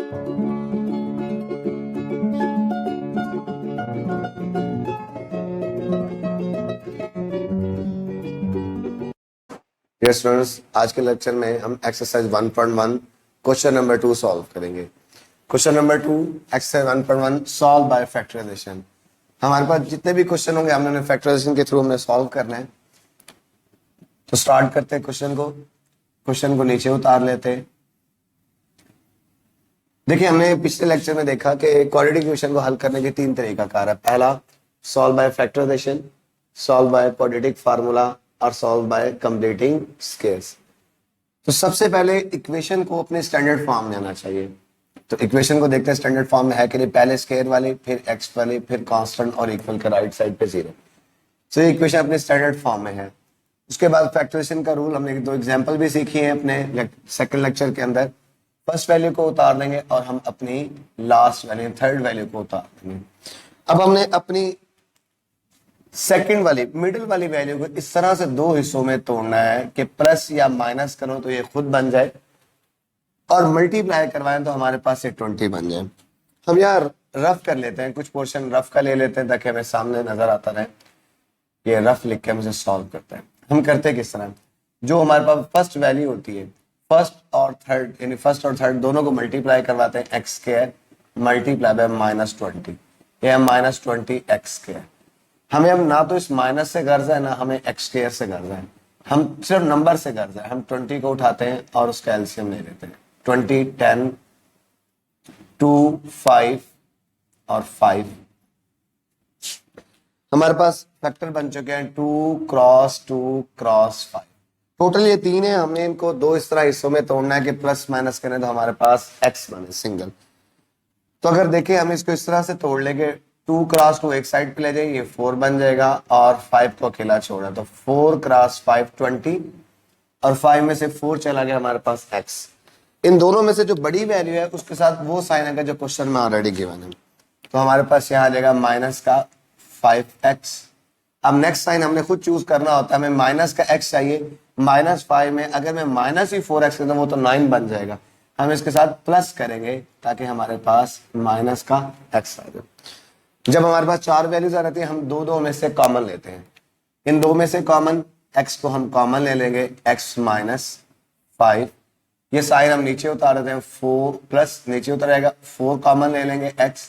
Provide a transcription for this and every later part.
Dear students, आज के lecture में हम एक्सरसाइज 1.1 क्वेश्चन नंबर 2 सॉल्व करेंगे। Question number 2 exercise 1.1 solve by factorization. हमारे पास जितने भी क्वेश्चन होंगे हमने फैक्टराइजेशन के थ्रू हमने सॉल्व करना है। तो स्टार्ट करते हैं क्वेश्चन को नीचे उतार लेते हैं। देखिए, हमने पिछले लेक्चर में देखा कि क्वाड्रेटिक इक्वेशन को हल करने के 3 तरीकाकार है। पहला solve by factorization, solve by quadratic formula और सॉल्व बाय कंप्लीटिंग स्केयर्स। तो सबसे पहले इक्वेशन को अपने स्टैंडर्ड फॉर्म में आना चाहिए। तो इक्वेशन को देखते हैं स्टैंडर्ड फॉर्म में है कि नहीं। पहले स्केयर वाले, फिर एक्स वाले, फिर कांस्टेंट और इक्वल के राइट साइड पे 0। तो ये इक्वेशन अपने स्टैंडर्ड फॉर्म में है। उसके बाद फैक्टराइजेशन का रूल हमने 2 एग्जाम्पल भी सीखी है अपने सेकंड लेक्चर के अंदर। फर्स्ट वैल्यू को उतार देंगे और हम अपनी लास्ट वैल्यू, थर्ड वैल्यू को उतार देंगे। अब हमने अपनी सेकंड वाली, मिडिल वाली वैल्यू को इस तरह से 2 हिस्सों में तोड़ना है कि प्लस या माइनस करो तो ये खुद बन जाए और मल्टीप्लाई करवाएं तो हमारे पास ये 20 बन जाए। हम यार रफ कर लेते हैं, कुछ पोर्शन रफ का ले लेते हैं ताकि हमें सामने नजर आता रहे। ये रफ लिख के हम इसे सॉल्व करते हैं। हम करते हैं किस तरह, जो हमारे पास फर्स्ट वैल्यू होती है, फर्स्ट और थर्ड, यानी फर्स्ट और थर्ड दोनों को मल्टीप्लाई करवाते हैं एक्स स्क्वायर मल्टीप्लाई बाय -20, या -20 एक्स स्क्वायर। हमें अब ना तो इस माइनस से गर्ज है ना हमें एक्स स्क्वायर से गर्ज है, हम सिर्फ नंबर से गर्ज है। हम 20 को उठाते हैं और उसका एलसीएम ले लेते हैं। 20, 10, 2, 5 और 5। हमारे पास फैक्टर बन चुके हैं 2 क्रॉस 2 क्रॉस 5। टोटल ये 3 है। हमने इनको 2 इस तरह हिस्सों में तोड़ना है कि प्लस माइनस करें तो हमारे पास एक्स बने सिंगल। तो अगर देखें हम इसको इस तरह से तोड़ लेंगे, 2 क्रॉस 2 एक साइड पे ले जाइए, ये 4 बन जाएगा और 5 को अकेला छोड़ा तो 4 क्रॉस 5 20 और 5 में से 4 चला गया हमारे पास x। इन दोनों में से जो बड़ी वैल्यू है उसके साथ वो साइन आएगा जो क्वेश्चन में ऑलरेडी गिवन है। तो हमारे पास यहाँ आ जाएगा माइनस का 5x। अब नेक्स्ट साइन हमने खुद चूज करना होता है। हमें माइनस का x चाहिए। -5 में अगर मैं माइनस ही 4x करता हूँ वो तो 9 बन जाएगा। हम इसके साथ प्लस करेंगे ताकि हमारे पास माइनस का x आ जाए। जब हमारे पास 4 वैल्यूज आ जाती है हम दो में से कॉमन लेते हैं। इन 2 में से कॉमन x को हम कॉमन ले लेंगे, x -5। ये साइन हम नीचे उतार देते हैं, 4 प्लस नीचे उतर आएगा, 4 कॉमन ले लेंगे x।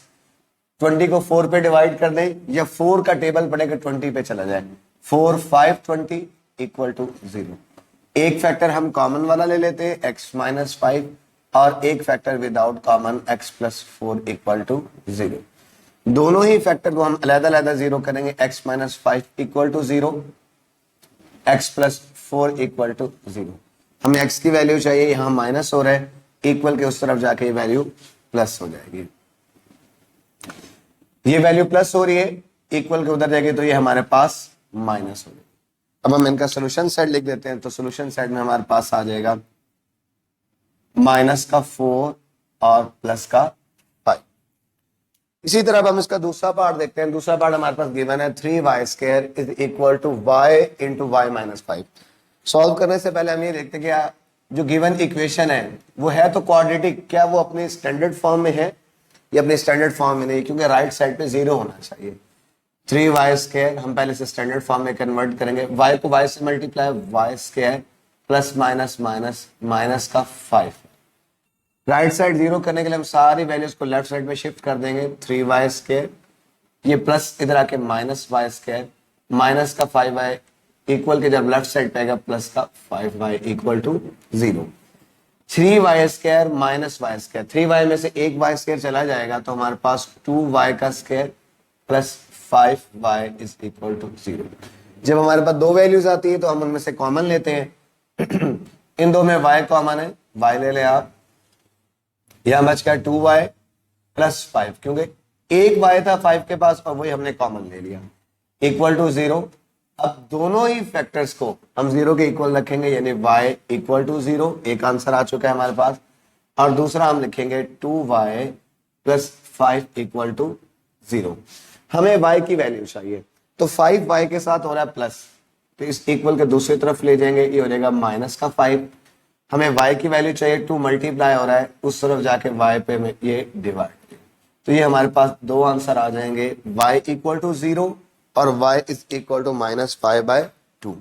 20 को 4 पे डिवाइड कर दें या 4 का टेबल पड़ेगा 20 पे चला जाए। 4 5 20 इक्वल टू 0। एक फैक्टर हम कॉमन वाला ले लेते हैं x -5 और एक factor without common x +4 equal to 0। दोनों ही फैक्टर को हम अलग-अलग 0 करेंगे। x -5 equal to 0, x +4 equal to 0। हमें x की वैल्यू चाहिए, यहां माइनस हो रहा है, इक्वल के उस तरफ जाके ये वैल्यू प्लस हो जाएगी। ये वैल्यू प्लस हो रही है, इक्वल के उधर जाएगी तो ये हमारे पास माइनस हो जाएगी। अब हम इनका सोल्यूशन सेट लिख देते हैं। तो सोल्यूशन सेट में हमारे पास आ जाएगा माइनस का 4 और प्लस का 5। इसी तरह हम इसका दूसरा पार्ट देखते हैं। दूसरा पार्ट हमारे पास गिवन है 3y² is equal to y into y -5। Solve करने से पहले हम ये देखते हैं कि जो गिवन इक्वेशन है वो है तो क्वाड्रेटिक, क्या वो अपने स्टैंडर्ड फॉर्म में है या अपने स्टैंडर्ड फॉर्म में नहीं, क्योंकि राइट साइड पे 0 होना चाहिए। 3y² हम पहले से स्टैंडर्ड फॉर्म में कन्वर्ट करेंगे। y को y से multiply, y² plus minus minus minus का 5। राइट साइड 0 करने के लिए हम सारी वैल्यूज को लेफ्ट साइड में शिफ्ट कर देंगे। 3y², ये प्लस इधर आके -y² माइनस का 5y इक्वल के जब लेफ्ट साइड पे आएगा प्लस का 5y equal to 0। 3y² minus y², 3y में से एक y² चला जाएगा तो हमारे पास 2y का square plus 5y is equal to 0। जब हमारे पास 2 वैल्यूज आती है तो हम उनमें से कॉमन लेते हैं। इन 2 में y कॉमन है, y ले ले आप। यहां बच गया 2y प्लस 5, क्योंकि एक y था 5 के पास और वही हमने कॉमन ले लिया, इक्वल टू 0। अब दोनों ही फैक्टर्स को हम 0 के इक्वल रखेंगे, यानी y इक्वल टू 0। एक आंसर आ चुका है हमारे पास। और दूसरा हम लिखेंगे 2y प्लस 5 इक्वल टू 0। हमें y की वैल्यू चाहिए तो 5y के साथ हो रहा है प्लस, तो इस इक्वल के दूसरी तरफ ले जाएंगे, ये हो जाएगा माइनस का 5 हमें y की वैल्यू चाहिए 2 मल्टीप्लाई हो रहा है उस तरफ जाके y पे में ये डिवाइड, तो ये हमारे पास दो आंसर आ जाएंगे y इक्वल टू 0 और y इज इक्वल टू -5/2।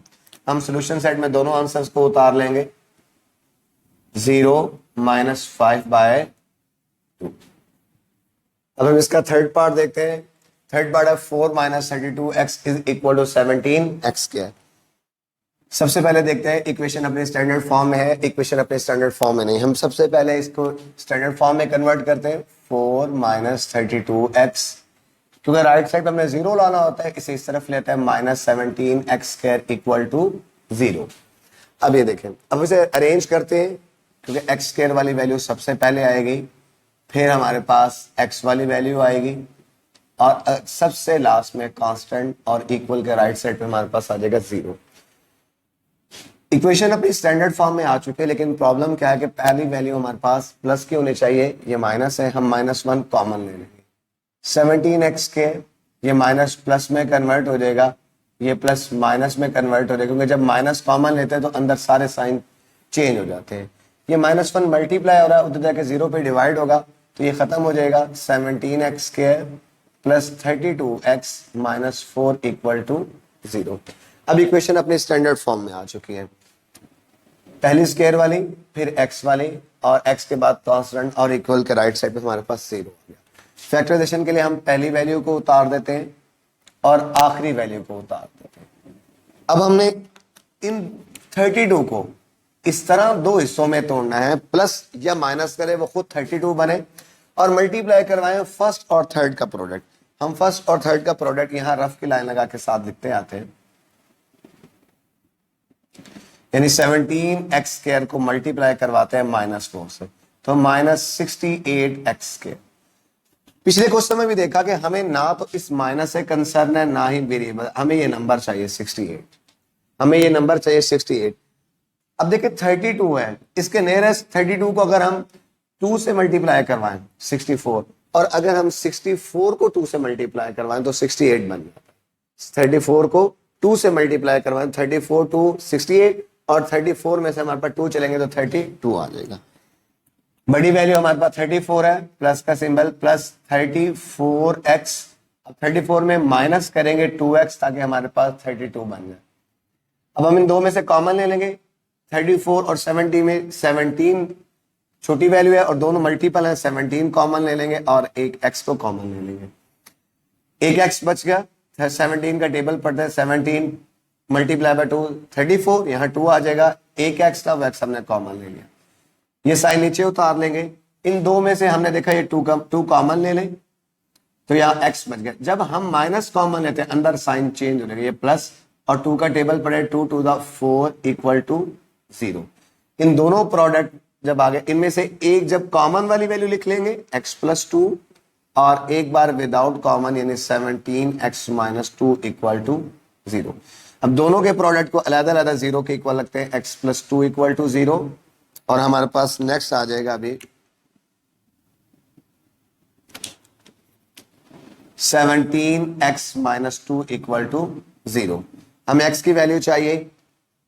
हम सोल्यूशन सेट में दोनों आंसर्स को उतार लेंगे 0 -5/2। अब हम इसका थर्ड पार्ट देखते हैं। थर्ड पार्ट है 4 - 32x is equal to 17x²। सबसे पहले देखते हैं इक्वेशन अपने स्टैंडर्ड फॉर्म में है, इक्वेशन अपने स्टैंडर्ड फॉर्म में नहीं। हम सबसे पहले इसको स्टैंडर्ड फॉर्म में कन्वर्ट करते हैं 4 - 32x, क्योंकि राइट साइड पे हमने 0 लाना होता है, इसे इस तरफ लेते हैं -17x² इक्वल टू 0। अब ये देखें, अब इसे अरेंज करते हैं क्योंकि x² वाली वैल्यू सबसे पहले आएगी, फिर हमारे पास x वाली वैल्यू आएगी और सबसे लास्ट में कांस्टेंट और इक्वल के राइट साइड पे हमारे पास आ जाएगा 0। इक्वेशन अपनी स्टैंडर्ड फॉर्म में आ चुके हैं, लेकिन प्रॉब्लम क्या है कि पहली वैल्यू हमारे पास प्लस की होनी चाहिए, ये माइनस है, हम -1 कॉमन ले लेंगे। 17x के ये माइनस प्लस में कन्वर्ट हो जाएगा, ये प्लस माइनस में कन्वर्ट हो जाएगा, क्योंकि जब माइनस कॉमन लेते हैं तो अंदर सारे साइन चेंज हो जाते हैं। ये -1 मल्टीप्लाई हो रहा है, उधर जाके 0 पे डिवाइड होगा तो ये खत्म हो जाएगा 17x² plus 32x -4 equal to 0। अब इक्वेशन अपने स्टैंडर्ड फॉर्म में आ चुकी है, पहली स्क्वायर वाली, फिर x वाली और x के बाद कांस्टेंट और इक्वल के राइट साइड पे हमारे पास 0 हो गया। फैक्टराइजेशन के लिए हम पहली वैल्यू को उतार देते हैं और आखिरी वैल्यू को उतार देते हैं। अब हमने इन 32 को इस तरह दो हिस्सों में तोड़ना है, प्लस या माइनस करें वो खुद 32 बने और मल्टीप्लाई करवाएं फर्स्ट और थर्ड का प्रोडक्ट। हम फर्स्ट और थर्ड का प्रोडक्ट यहां रफ की लाइन लगा के साथ लिखते आते हैं, यानी 17x² को मल्टीप्लाई करवाते हैं -4 से, तो -68x²। पिछले क्वेश्चन में भी देखा कि हमें ना तो इस माइनस से कंसर्न है ना ही वेरिएबल, हमें ये नंबर चाहिए 68, हमें ये नंबर चाहिए 68। अब देखिए 32 है, इसके नियरेस्ट 32 को अगर हम 2 से मल्टीप्लाई करवाएं 64, और अगर हम 64 को 2 से मल्टीप्लाई करवाएं तो 68 बन जाता है। 34 को 2 से मल्टीप्लाई करवाएं 34 टू 68 और 34 में से हमारे पास 2 चलेंगे तो 32 आ जाएगा। बड़ी वैल्यू हमारे पास 34 है, प्लस का सिंबल प्लस 34x। अब 34 में माइनस करेंगे 2x ताकि हमारे पास 32 बन जाए। अब हम इन दो में से कॉमन ले लेंगे, 34 और 70 में 17 छोटी वैल्यू है और दोनों मल्टीपल है, 17 कॉमन ले लेंगे और एक x को कॉमन ले लेंगे, एक x बच गया। 17 का टेबल पढ़ते हैं, 17 मल्टीप्लाई बाय 2 34, यहाँ 2 आ जाएगा, एक x था वो x हमने कॉमन ले लिया, ये साइन नीचे उतार लेंगे। इन दो में से हमने देखा ये 2 कॉमन ले लें तो यहाँ x बच गया। जब हम माइनस कॉमन लेते हैं अंदर साइन चेंज हो जाएगा, ये प्लस और 2 का टेबल पड़े 2 टू द 4 इक्वल टू 0। इन दोनों प्रोडक्ट जब आ गए, इनमें से एक जब कॉमन वाली वैल्यू लिख लेंगे x + 2 और एक बार विदाउट कॉमन यानी 17x - 2 इक्वल टू 0। अब दोनों के प्रोडक्ट को अलग अलग 0 के इक्वल लगते हैं, x + 2 इक्वल टू 0 और हमारे पास नेक्स्ट आ जाएगा अभी 17x - 2 इक्वल टू 0। हमें x की वैल्यू चाहिए,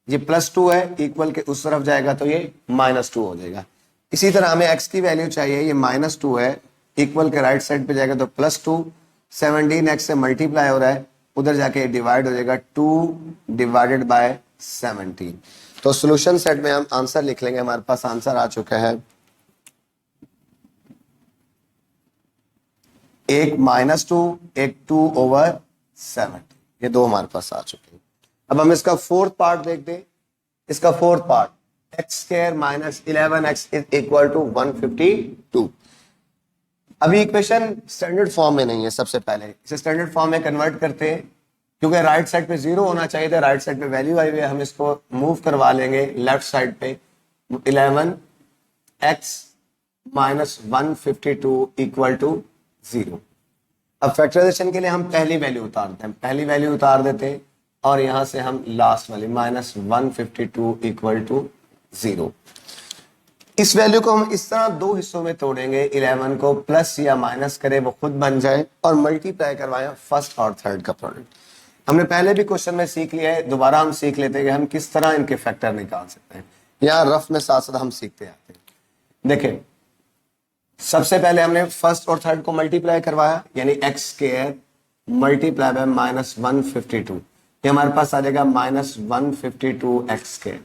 ये +2 है, इक्वल के उस तरफ जाएगा तो ये -2 हो जाएगा। इसी तरह हमें x की वैल्यू चाहिए, ये -2 है, इक्वल के राइट साइड पे जाएगा तो +2, 17x से मल्टीप्लाई हो रहा है, उधर जाके डिवाइड हो जाएगा 2 डिवाइडेड बाय 17। तो सॉल्यूशन सेट में हम आंसर लिख लेंगे, हमारे पास आंसर आ चुका है, एक -2 एक 2/17, ये दो हमारे पास आ चुके हैं। अब हम इसका फोर्थ पार्ट देखते हैं। इसका fourth part x² - 11x is equal to 152। अभी इक्वेशन स्टैंडर्ड फॉर्म में नहीं है, सबसे पहले इसे स्टैंडर्ड फॉर्म में कन्वर्ट करते हैं, क्योंकि राइट साइड पे 0 होना चाहिए था, राइट साइड पे वैल्यू आई हुई है, हम इसको मूव करवा लेंगे लेफ्ट साइड पे। 11x - 152 equal to 0। अब फैक्टराइजेशन के लिए हम पहली वैल्यू उतारते हैं, पहली वैल्यू उतार देते हैं और यहां से हम लास्ट वाली -152 इक्वल टू 0। इस वैल्यू को हम इस तरह दो हिस्सों में तोड़ेंगे, 11 को प्लस या माइनस करें वो खुद बन जाए और मल्टीप्लाई करवाएं फर्स्ट और थर्ड का प्रोडक्ट। हमने पहले भी क्वेश्चन में सीख लिया है, दोबारा हम सीख लेते हैं कि हम किस तरह इनके फैक्टर निकाल सकते हैं। यहाँ रफ में साथ साथ हम सीखते आते हैं। देखिए सबसे पहले हमने फर्स्ट और थर्ड को मल्टीप्लाई करवाया, यानी एक्स स्क्वायर मल्टीप्लाई बाय -152, ये हमारे पास आ जाएगा -152 एक्स स्क्वायर।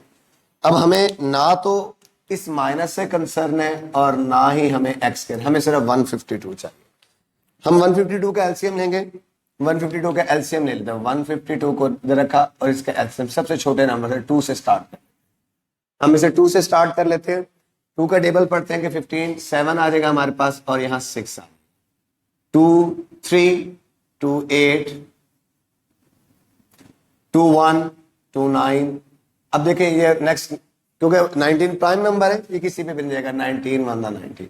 अब हमें ना तो इस माइनस से कंसर्न है और ना ही हमें एक्स स्क्वायर, हमें सिर्फ 152 चाहिए। हम 152 का एलसीएम लेंगे, 152 का एलसीएम ले लेते हैं। 152 को इधर रखा और इसका एलसीएम सबसे छोटे नंबर से 2 से स्टार्ट कर, हम इसे 2 से स्टार्ट कर लेते हैं। 2 का टेबल पढ़ते हैं कि 15, 7 आ जाएगा हमारे पास और यहाँ 6 आ, 2 3 2 8 2 1 2 9। अब देखिए ये नेक्स्ट, क्योंकि 19 प्राइम नंबर है, ये किसी पे बन जाएगा 19 1 19।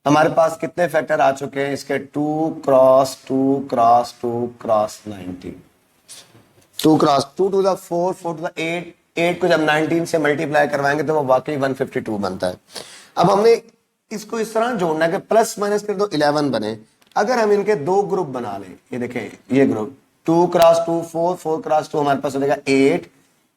हमारे पास कितने फैक्टर आ चुके हैं इसके? 2 cross 2 cross 2 cross 19, 2 cross 2 to the 4 4 to the 8, 8 को जब 19 से मल्टीप्लाई करवाएंगे तो वो वाकई 152 बनता है। अब हमने इसको इस तरह जोड़ना है कि प्लस माइनस कर दो 11 बने। अगर हम इनके दो ग्रुप बना लें, ये देखें ये ग्रुप 2 क्रॉस 2 4 4 क्रॉस 2 हमारे पास हो जाएगा 8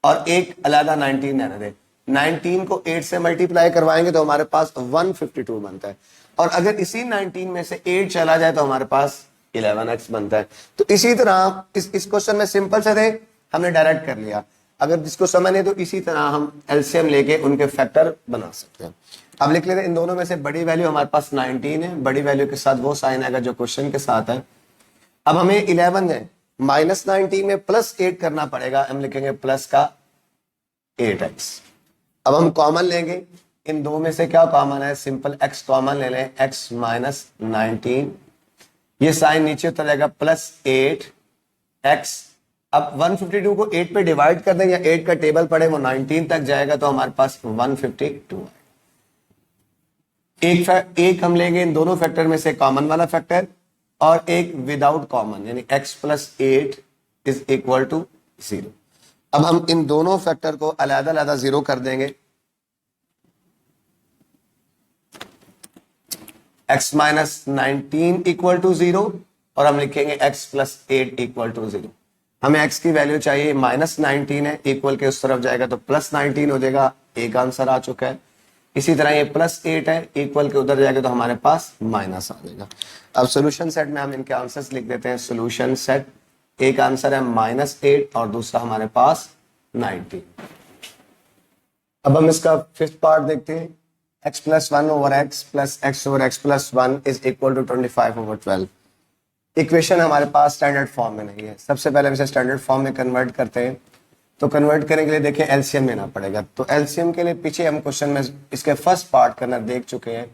और एक अलग 19 रहने दे। 19 को 8 से मल्टीप्लाई करवाएंगे तो हमारे पास 152 बनता है। और अगर इसी 19 में से 8 चला जाए तो हमारे पास 11x बनता है। तो इसी तरह इस क्वेश्चन में सिंपल से थे, हमने डायरेक्ट कर लिया। अगर जिसको समझ नहीं तो इसी तरह हम एलसीएम लेके उनके फैक्टर बना सकते हैं। अब लिख लेते हैं इन दोनों में से बड़ी वैल्यू हमारे पास 19 है, बड़ी वैल्यू के साथ वो साइन आएगा जो क्वेश्चन के साथ है। अब हमें 11 है, -19 में +8 करना पड़ेगा, हम लिखेंगे प्लस का 8x। अब हम कॉमन लेंगे, इन दो में से क्या कॉमन है? सिंपल x कॉमन ले लें, x -19, ये साइन नीचे उतर जाएगा +8x। अब 152 को 8 पे डिवाइड कर दें या 8 का टेबल पड़े वो 19 तक जाएगा तो हमारे पास 152 है। एक हम लेंगे इन दोनों फैक्टर में से कॉमन वाला फैक्टर और एक विदाउट कॉमन, यानी x + 8 इज इक्वल टू 0। अब हम इन दोनों फैक्टर को अलग अलग 0 कर देंगे। x -19 इक्वल टू 0 और हम लिखेंगे x + 8 इक्वल टू 0। हमें x की वैल्यू चाहिए, -19 है, इक्वल के उस तरफ जाएगा तो +19 हो जाएगा, एक आंसर आ चुका है। इसी तरह ये +8 है, इक्वल के उधर जाएगा तो हमारे पास माइनस आ जाएगा। अब सोल्यूशन सेट में हम इनके आंसर्स लिख देते हैं। सोल्यूशन सेट, एक आंसर है -8 और दूसरा हमारे पास 19। अब हम इसका फिफ्थ पार्ट देखते हैं। x + 1 over x + x over x + 1 is equal to 25/12। Equation हमारे पास स्टैंडर्ड फॉर्म में नहीं है, सबसे पहले हम इसे स्टैंडर्ड फॉर्म में कन्वर्ट करते हैं। तो कन्वर्ट करने के लिए देखिए एलसीएम लेना पड़ेगा। तो एलसीएम के लिए पीछे हम क्वेश्चन में इसके फर्स्ट पार्ट करना देख चुके हैं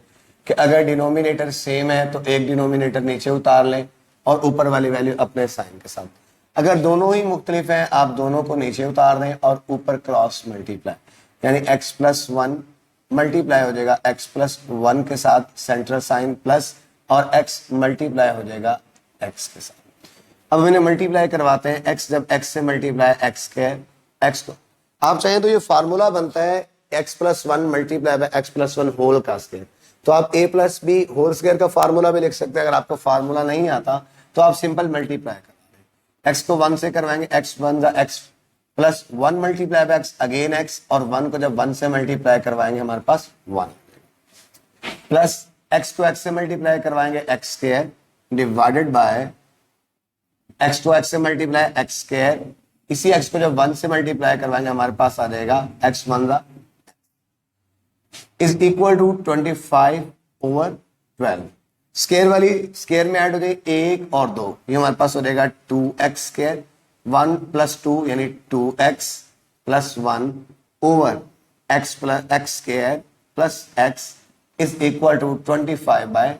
कि अगर डिनोमिनेटर सेम है तो एक डिनोमिनेटर नीचे उतार लें और ऊपर वाली वैल्यू अपने साइन के साथ। अगर दोनों ही मुख्तलिफ हैं, आप दोनों को नीचे उतार दें और ऊपर क्रॉस मल्टीप्लाई, यानी x + 1 मल्टीप्लाई हो जाएगा x + 1 के साथ सेंट्रल साइन प्लस, और x मल्टीप्लाई हो जाएगा x के साथ। अब हम इन्हें मल्टीप्लाई करवाते हैं। x जब x से मल्टीप्लाई x के x को आप चाहें तो ये फार्मूला बनता है x + 1 multiply by x + 1 whole का स्क्वायर। तो आप a + b होल स्क्वायर का फार्मूला भी लिख सकते हैं। अगर आपको फार्मूला नहीं आता तो आप सिंपल मल्टीप्लाई करा दें। x को 1 से करवाएंगे, x 1 x + 1 multiply by x again x, और 1 को जब 1 से मल्टीप्लाई करवाएंगे हमारे पास 1 प्लस x को x से मल्टीप्लाई करवाएंगे x square divided by x को x से मल्टीप्लाई x स्क्वायर। इसी x को जब 1 से मल्टीप्लाई करवाएंगे हमारे पास आ जाएगा x 1 is equal to 25/12। Square वाली स्क्वायर में ऐड हो जाए 1 और 2, ये हमारे पास हो जाएगा 2x स्क्वायर, 1 + 2 यानी 2x + 1 over x square plus x is equal to 25/12।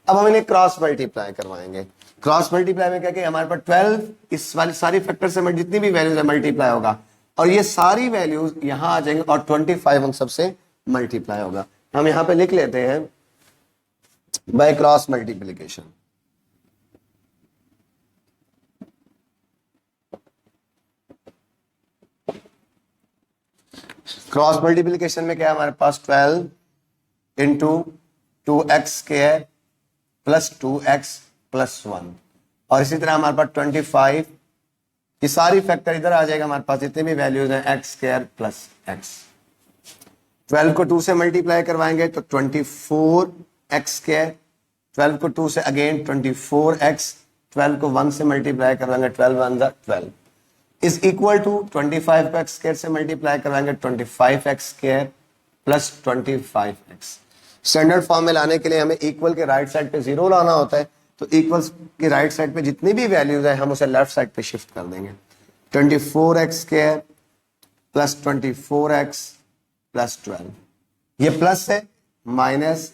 अब हम इन्हें क्रॉस मल्टीप्लाई करवाएंगे। क्रॉस मल्टीप्लाई में क्या कि हमारे पास 12 इस वाली सारी फैक्टर से जितनी भी वैल्यूज है मल्टीप्लाई होगा और ये सारी वैल्यूज यहां आ जाएंगे और 25 उन सबसे मल्टीप्लाई होगा। हम यहां पे लिख लेते हैं by cross multiplication. Cross multiplication में क्या है हमारे पास 12 into 2x square plus 2x + 1, और इसी तरह हमारे पास 25, ये सारी फैक्टर इधर आ जाएगा हमारे पास जितने भी वैल्यूज हैं x स्क्वायर प्लस x। 12 को 2 से मल्टीप्लाई करवाएंगे तो 24x², 12 को 2 से अगेन 24x, 12 को 1 से मल्टीप्लाई करवाएंगे 12 1 12 इज इक्वल टू 25 को x² से मल्टीप्लाई करवाएंगे 25x² plus 25x। Standard form में लाने के लिए हमें इक्वल के राइट साइड पे 0 लाना होता है, तो इक्वल के राइट साइड पे जितनी भी वैल्यूज है हम उसे लेफ्ट साइड पे शिफ्ट कर देंगे। 24x² प्लस 24x प्लस 12, ये प्लस है, माइनस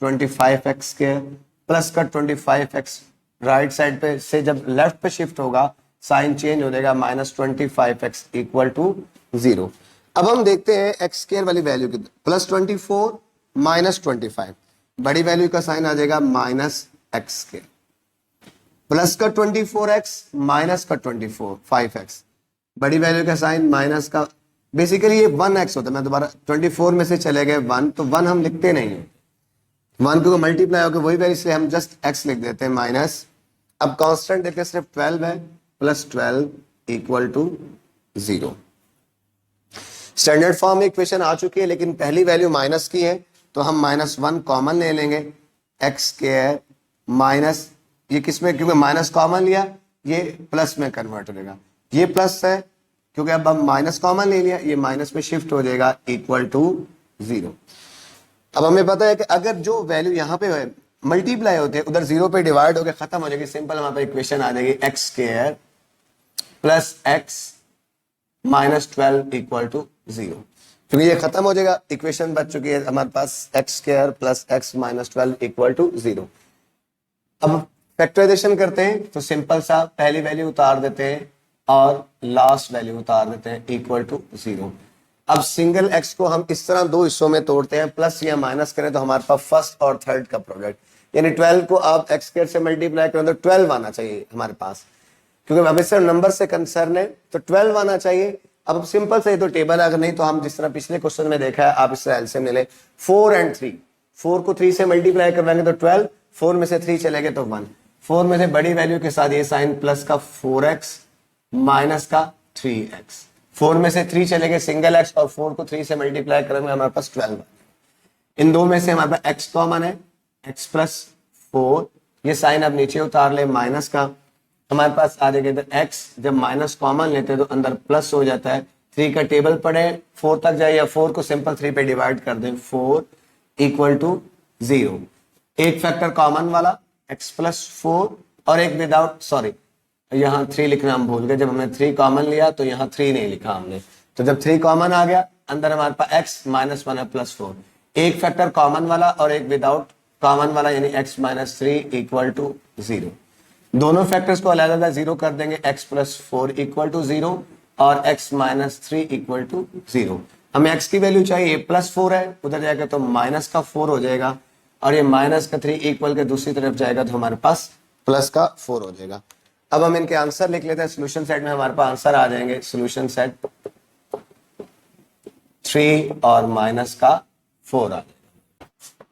25x² प्लस का 25x राइट साइड पे से जब लेफ्ट पे शिफ्ट होगा साइन चेंज हो जाएगा, माइनस 25x इक्वल टू 0। अब हम देखते हैं x² वाली वैल्यू की, प्लस 24 माइनस 25, बड़ी वैल्यू का साइन आ जाएगा माइनस x², प्लस का 24x माइनस का 5x, बड़ी वैल्यू का साइन माइनस का, बेसिकली ये 1x होता है। मैं दोबारा 24 में से चले गए 1, तो 1 हम लिखते नहीं है, 1 को मल्टीप्लाई होकर वही वैल्यू, इसलिए हम जस्ट x लिख देते हैं माइनस। अब कांस्टेंट देखिए सिर्फ 12 है, plus 12 equal to 0। Standard form में इक्वेशन आ चुकी है, लेकिन पहली वैल्यू माइनस की है तो हम -1 कॉमन ले लेंगे, x² माइनस, ये किसमें, क्योंकि माइनस कॉमन लिया ये प्लस में कन्वर्ट हो जाएगा, ये प्लस है क्योंकि अब हम माइनस कॉमन ले लिया, ये माइनस में शिफ्ट हो जाएगा इक्वल टू 0। अब हमें पता है कि अगर जो वैल्यू यहाँ पे मल्टीप्लाई होते हैं उधर 0 पे डिवाइड होकर खत्म हो जाएगी, सिंपल हमारे पास इक्वेशन आ जाएगी x² plus x minus 12 equal to 0, क्योंकि ये खत्म हो जाएगा, इक्वेशन बच चुकी है हमारे पास x² plus x minus 12 equal to 0। अब फैक्टराइजेशन करते हैं तो सिंपल सा पहली वैल्यू उतार देते हैं और लास्ट वैल्यू उतार देते हैं इक्वल टू 0। अब सिंगल x को हम इस तरह दो हिस्सों में तोड़ते हैं, प्लस या माइनस करें तो हमारे पास फर्स्ट और थर्ड का प्रोडक्ट, यानी 12 को आप x² से मल्टीप्लाई करें तो 12 आना चाहिए हमारे पास, क्योंकि अभी सिर्फ नंबर से कंसर्न है तो 12 आना चाहिए। अब सिंपल से तो टेबल, अगर नहीं तो हम जिस तरह पिछले क्वेश्चन में देखा है आप इससे एलसीएम ले ले, 4 और 3, 4 को 3 से मल्टीप्लाई करवाएंगे तो 12, 4 में से 3 चले गए तो 1, 4 में से बड़ी वैल्यू के साथ ये साइन प्लस का 4x माइनस का 3x, 4 में से 3 चले गए सिंगल x, और 4 को 3 से मल्टीप्लाई करेंगे हमारे पास 12। इन दो में से हमारे पास x कॉमन है, x प्लस 4, ये साइन अब नीचे उतार ले माइनस का, हमारे पास आ जाएगा इधर x, जब माइनस कॉमन लेते हैं तो अंदर प्लस हो जाता है, 3 का टेबल पढ़े 4 तक जाए या 4 को सिंपल 3 पे डिवाइड कर दें, 4 इक्वल टू 0। एक फैक्टर कॉमन वाला x प्लस 4 और एक विदाउट, सॉरी यहाँ 3 लिखना हम भूल गए, जब हमने 3 कॉमन लिया तो यहाँ 3 नहीं लिखा हमने, तो जब 3 कॉमन आ गया अंदर हमारे पास x माइनस 1 है प्लस 4, एक फैक्टर कॉमन वाला और एक विदाउट कॉमन वाला, यानी x माइनस 3 इक्वल टू 0। दोनों फैक्टर्स को अलग अलग 0 कर देंगे, x प्लस 4 इक्वल टू 0 और x माइनस 3 इक्वल टू 0। हमें x की वैल्यू चाहिए, ये प्लस 4 है, उधर जाएगा तो माइनस का 4 हो जाएगा, और ये माइनस का 3 इक्वल के दूसरी तरफ जाएगा तो हमारे पास प्लस का 4 हो जाएगा। अब हम इनके आंसर लिख लेते हैं, सोल्यूशन सेट में हमारे पास आंसर आ जाएंगे, सोल्यूशन सेट 3 और माइनस का 4 आ जाएगा।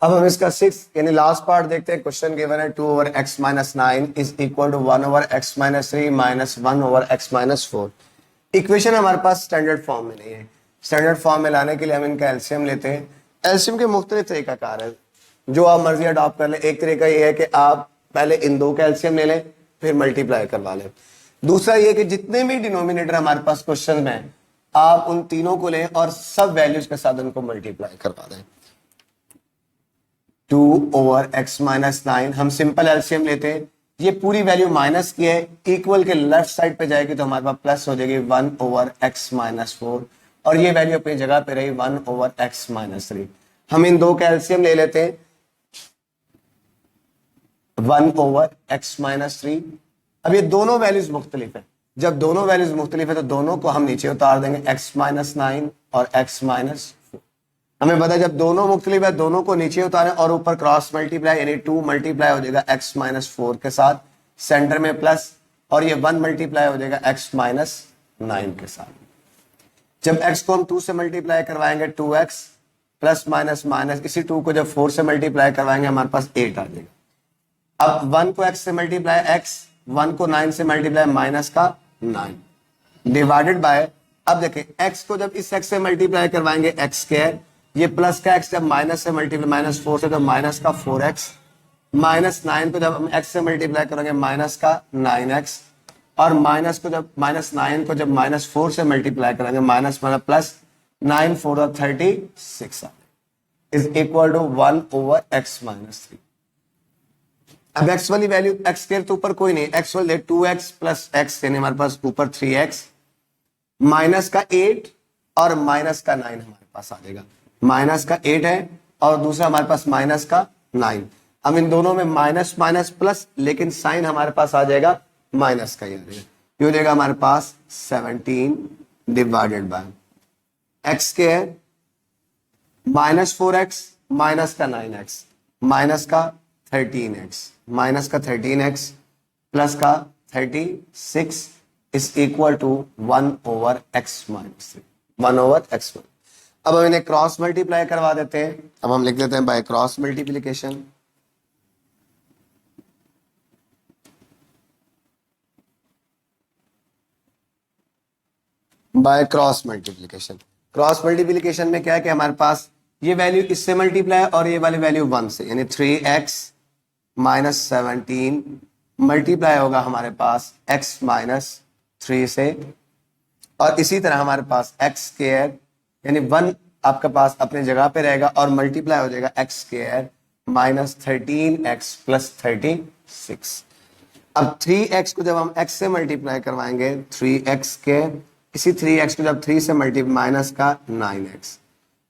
अब हम इसका 6 यानी लास्ट पार्ट देखते हैं। क्वेश्चन गिवन है 2 over x minus 9 is equal to 1 over x minus 3 minus 1 over x minus 4। Equation हमारे पास स्टैंडर्ड फॉर्म में नहीं है, स्टैंडर्ड फॉर्म में लाने के लिए हम इनका एलसीएम लेते हैं। एलसीएम के मुख्तलिफ तरीकाकार है, जो आप मर्जी अडॉप्ट कर लें। एक तरीका ये है कि आप पहले इन दो का एलसीएम ले लें फिर मल्टीप्लाई करवा लें। दूसरा ये कि जितने भी डिनोमिनेटर हमारे पास क्वेश्चन में आप उन तीनों को लें और सब वैल्यूज के साथ उनको मल्टीप्लाई करवा दें। 2 ओवर x माइनस 9 हम सिंपल एलसीएम लेते हैं, ये पूरी वैल्यू माइनस की है, इक्वल के लेफ्ट साइड पे जाएगी तो हमारे पास प्लस हो जाएगी 1 ओवर x माइनस 4, और ये वैल्यू अपनी जगह पे रही 1 ओवर x माइनस 3। हम इन दो का एलसीएम ले लेते हैं, 1 ओवर x माइनस 3। अब ये दोनों वैल्यूज मुख्तलिफ है, जब दोनों वैल्यूज मुख्तलिफ है तो दोनों को हम नीचे उतार देंगे, x माइनस 9 और x माइनस 4। हमें पता है जब दोनों मुख्तलिफ है दोनों को नीचे उतारें और ऊपर क्रॉस मल्टीप्लाई, यानी 2 मल्टीप्लाई हो जाएगा x माइनस 4 के साथ, सेंटर में प्लस, और ये 1 मल्टीप्लाई हो जाएगा x माइनस 9 के साथ। जब x को हम 2 से मल्टीप्लाई करवाएंगे 2x प्लस माइनस माइनस, इसी 2 को जब 4 से मल्टीप्लाई करवाएंगे हमारे पास 8 आ जाएगा। अब 1 को x से मल्टीप्लाई x, 1 को 9 से मल्टीप्लाई माइनस का 9 डिवाइडेड बाय, अब देखें x को जब इस x से मल्टीप्लाई करवाएंगे x², ये प्लस का x जब माइनस से मल्टीप्लाई माइनस 4 से तो माइनस का 4x, माइनस 9 को जब हम x से मल्टीप्लाई करेंगे माइनस का 9x, और माइनस को जब माइनस 9 को जब माइनस 4 से मल्टीप्लाई करेंगे माइनस मतलब plus 9 4 36 is equal to 1/x minus 3। अब x वाली वैल्यू x के तो ऊपर कोई नहीं, x वाले 2x प्लस x यानी हमारे पास ऊपर 3x, माइनस का 8 और माइनस का 9 हमारे पास आ जाएगा। माइनस का 8 है और दूसरा हमारे पास माइनस का 9। अब इन दोनों में माइनस माइनस प्लस, लेकिन साइन हमारे पास आ जाएगा माइनस का, ये हो जाएगा हमारे पास 17 डिवाइडेड बाय एक्स के है माइनस 4x माइनस का 9x माइनस का 13x माइनस का 13x प्लस का 36 is equal to 1/x minus 3, 1/x। अब हम इन्हें क्रॉस मल्टीप्लाई करवा देते हैं। अब हम लिख देते हैं by cross multiplication. By cross multiplication, cross multiplication में क्या है कि हमारे पास ये वैल्यू इससे मल्टीप्लाई और ये वाली वैल्यू 1 से, यानी 3x माइनस 17 मल्टीप्लाई होगा हमारे पास x माइनस 3 से, और इसी तरह हमारे पास x स्क्वायर यानी 1 आपके पास अपनी जगह पे रहेगा और मल्टीप्लाई हो जाएगा x square minus 13x plus 36। अब 3x को जब हम x से मल्टीप्लाई करवाएंगे 3x स्क्वायर, इसी 3x को जब 3 से मल्टीप्लाई माइनस का 9x,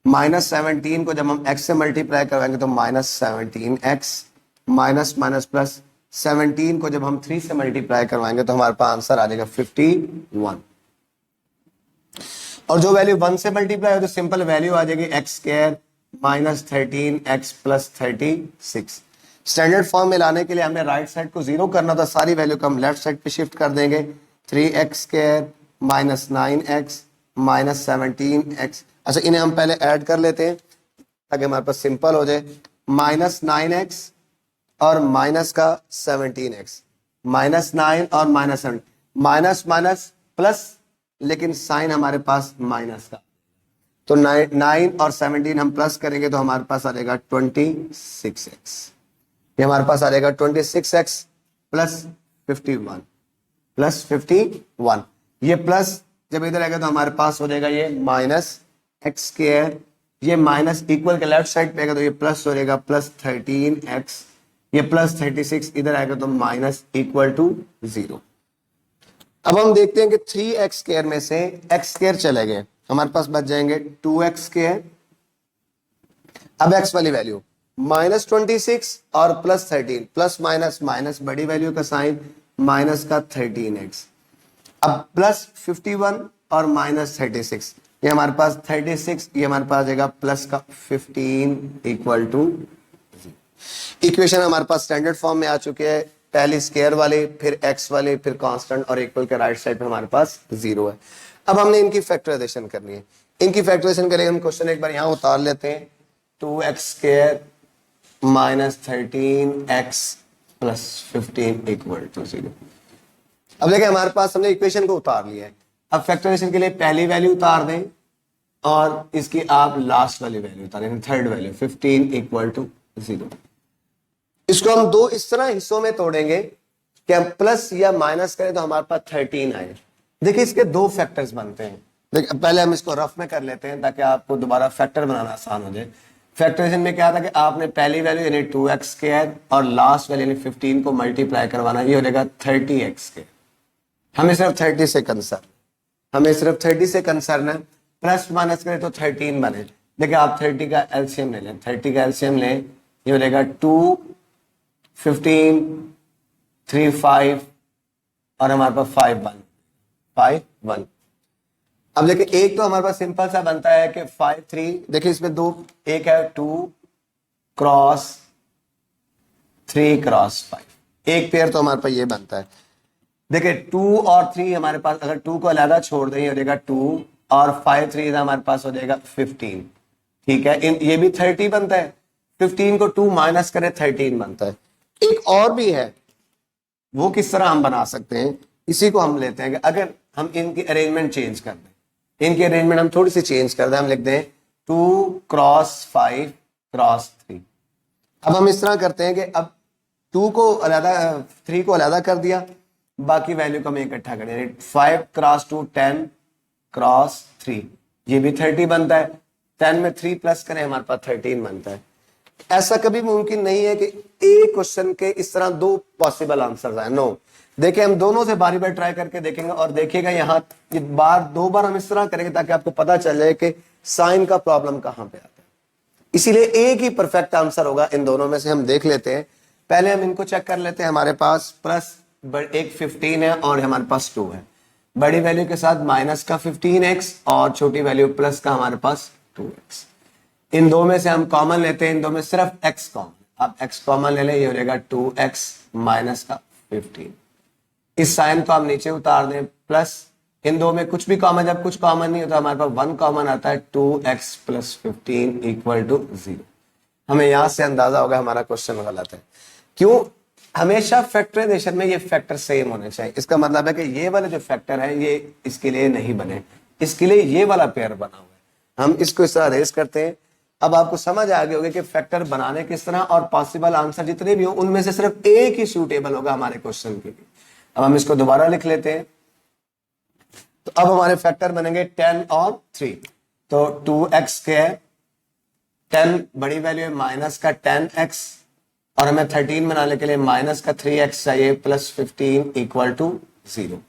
माइनस 17 को जब हम x से मल्टीप्लाई करवाएंगे तो minus 17x minus minus plus 17 को जब हम 3 से मल्टीप्लाई करवाएंगे तो हमारे पास आंसर आ जाएगा 51। और जो वैल्यू 1 से मल्टीप्लाई हो तो सिंपल वैल्यू आ जाएगी x square minus 13x plus 36। Standard form में लाने के लिए हमने राइट साइड को 0 करना था, सारी वैल्यू को हम लेफ्ट साइड पे शिफ्ट कर देंगे। 3x square minus 9x minus 17x, अच्छा इन्हें हम पहले ऐड कर लेते हैं ताकि हमारे पास सिंपल हो जाए। माइनस 9x और माइनस का 17x, माइनस 9 और माइनस 7, माइनस माइनस प्लस, लेकिन साइन हमारे पास माइनस का, तो 9 और 17 हम प्लस करेंगे तो हमारे पास आ जाएगा 26x, ये हमारे पास आ जाएगा 26x प्लस 51 प्लस 51। ये प्लस जब इधर आएगा तो हमारे पास हो जाएगा ये माइनस एक्स स्क्वायर, ये माइनस इक्वल के लेफ्ट साइड पे आएगा तो ये प्लस हो जाएगा प्लस 13x, ये प्लस 36 इधर आएगा तो माइनस इक्वल टू 0। अब हम देखते हैं कि 3x स्क्वायर में से x स्क्वायर चले गए, हमारे पास बच जाएंगे 2x स्क्वायर। अब x वाली वैल्यू माइनस 26 और प्लस 13, प्लस माइनस माइनस बड़ी वैल्यू का साइन माइनस का 13x, अब प्लस 51 और माइनस 36, ये हमारे पास 36, ये हमारे पास आ जाएगा प्लस का 15 इक्वल टू। इक्वेशन हमारे पास स्टैंडर्ड फॉर्म में आ चुके हैं, पहली स्क्वायर वाले फिर x वाले फिर कांस्टेंट और इक्वल के राइट साइड पे हमारे पास 0 है। अब हमने इनकी फैक्टराइजेशन करनी है, इनकी फैक्टराइजेशन करेंगे हम क्वेश्चन एक बार यहाँ उतार लेते हैं। 2x square minus 13x plus 15 equal to 0। अब देखिए हमारे पास हमने इक्वेशन को उतार लिया है, अब फैक्टराइजेशन के लिए पहली वैल्यू उतार दें और इसकी आप लास्ट वाली वैल्यू उतारें, थर्ड वैल्यू 15 इक्वल टू 0। इसको हम दो इस तरह हिस्सों में तोड़ेंगे कि हम प्लस या माइनस करें तो हमारे पास 13 आए। देखिए इसके दो फैक्टर्स बनते हैं, देखिए पहले हम इसको रफ में कर लेते हैं ताकि आपको दोबारा फैक्टर बनाना आसान हो जाए। फैक्टराइजेशन में क्या था कि आपने पहली वैल्यू यानी 2x स्क्वायर और लास्ट वैल्यू यानी 15 को मल्टीप्लाई करवाना, ये हो जाएगा 30x स्क्वायर। हमें सिर्फ 30 से कंसर्न, हमें सिर्फ 30 से कंसर्न है, प्लस माइनस करें तो 13 बने। देखिए आप 30 का एलसीएम ले लें, 30 का एलसीएम लें, ये हो जाएगा 2 15 3 5 और हमारे पास 5 1। अब देखिए एक तो हमारे पास सिंपल सा बनता है कि 5 3, देखिए इसमें दो, एक है 2 क्रॉस 3 क्रॉस 5, एक पेयर तो हमारे पास ये बनता है। देखिए 2 और 3 हमारे पास, अगर 2 को अलग छोड़ दें हो जाएगा 2 और 5 3 हमारे पास हो जाएगा 15, ठीक है। ये भी 30 बनता है, 15 को 2 माइनस करें 13 बनता है। एक और भी है, वो किस तरह हम बना सकते हैं, इसी को हम लेते हैं कि अगर हम इनकी अरेंजमेंट चेंज कर दें, इनकी अरेंजमेंट हम थोड़ी सी चेंज कर दें, हम लिख दें 2 क्रॉस 5 क्रॉस 3। अब हम इस तरह करते हैं कि अब 2 को अलग 3 को अलग कर दिया, बाकी वैल्यू को हम इकट्ठा करें। 5 क्रॉस 2 10 क्रॉस 3, ये भी 30 बनता है। 10 में 3 प्लस करें हमारे पास 13 बनता है। ऐसा कभी मुमकिन नहीं है कि एक क्वेश्चन के इस तरह दो पॉसिबल आंसर्स आए, नो। देखिए हम दोनों से बारी बारी ट्राई करके देखेंगे और देखिएगा यहाँ ये दो बार हम इस तरह करेंगे ताकि आपको पता चल जाए कि साइन का प्रॉब्लम कहां पे आता है। इसीलिए एक ही परफेक्ट आंसर होगा इन दोनों में से। हम देख लेते हैं, पहले हम इनको चेक कर लेते हैं। हमारे पास प्लस एक 15 है और हमारे पास 2 है। बड़ी वैल्यू के साथ माइनस का 15x और छोटी वैल्यू प्लस का हमारे पास 2x। इन दो में से हम कॉमन लेते हैं, इन दो में सिर्फ x कॉमन। आप x कॉमन ले लें, ये हो जाएगा 2x माइनस का 15। इस साइन को हम नीचे उतार दें, प्लस इन दो में कुछ भी कॉमन, जब कुछ कॉमन नहीं होता हमारे पास 1 कॉमन आता है, 2x प्लस 15 इक्वल टू 0। हमें यहां से अंदाजा होगा हमारा क्वेश्चन गलत है। क्यों? हमेशा फैक्टराइजेशन में ये फैक्टर सेम होने चाहिए। इसका मतलब है कि ये वाले जो फैक्टर है ये इसके लिए नहीं बने, इसके लिए ये वाला पेयर बना हुआ है। हम इसको इस तरह रेस करते हैं। अब आपको समझ आ गई होगी कि फैक्टर बनाने किस तरह, और पॉसिबल आंसर जितने भी हो उनमें से सिर्फ एक ही सूटेबल होगा हमारे क्वेश्चन के लिए। अब हम इसको दोबारा लिख लेते हैं। तो अब हमारे फैक्टर बनेंगे 10 और 3। तो 2x के 10 बड़ी वैल्यू है, माइनस का 10x, और हमें 13 बनाने के लिए माइनस का 3x चाहिए, प्लस 15 इक्वल टू 0।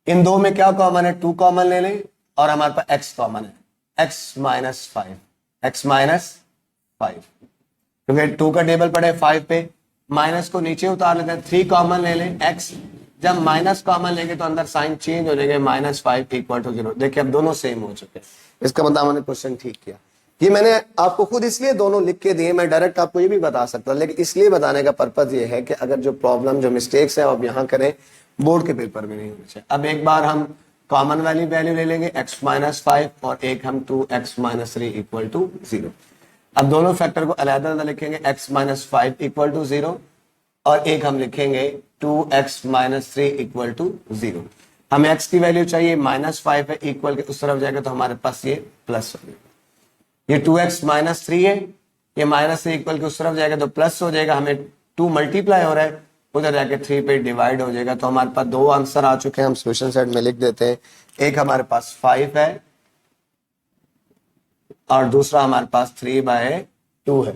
इन दो में क्या कॉमन है? 2 कॉमन ले लें और हमारे पास x कॉमन है, x माइनस 5, x माइनस 5, क्योंकि 2 का टेबल पड़े 5 पे। माइनस को नीचे उतार लेते हैं, 3 कॉमन ले लें, x। जब माइनस कॉमन लेंगे तो अंदर साइन चेंज हो जाएगा, माइनस 5 इक्वल टू 0। देखिए अब दोनों सेम हो चुके हैं, इसका मतलब हमने क्वेश्चन ठीक किया। ये मैंने आपको खुद इसलिए दोनों लिख के दिए, मैं डायरेक्ट आपको ये भी बता सकता, लेकिन इसलिए बताने का पर्पज ये है कि अगर जो प्रॉब्लम, जो मिस्टेक्स है आप यहाँ करें, बोर्ड के पेपर में नहीं होने चाहिए। अब एक बार हम कॉमन वाली वैल्यू ले लेंगे, x माइनस 5 और एक हम 2x माइनस 3 इक्वल टू 0। अब दोनों फैक्टर को अलग-अलग लिखेंगे, x माइनस 5 इक्वल टू 0 और एक हम लिखेंगे 2x माइनस 3 इक्वल टू 0। हमें x की वैल्यू चाहिए, माइनस 5 है, इक्वल के उस तरफ जाएगा तो हमारे पास ये प्लस हो जाएगा। ये 2x माइनस 3 है, ये माइनस से इक्वल के उस तरफ जाएगा तो प्लस हो जाएगा। हमें 2 मल्टीप्लाई हो रहा है, उधर जाके 3 पे डिवाइड हो जाएगा। तो हमारे पास दो आंसर आ चुके हैं, हम सॉल्यूशन सेट में लिख देते हैं। एक हमारे पास 5 है और दूसरा हमारे पास 3/2 है।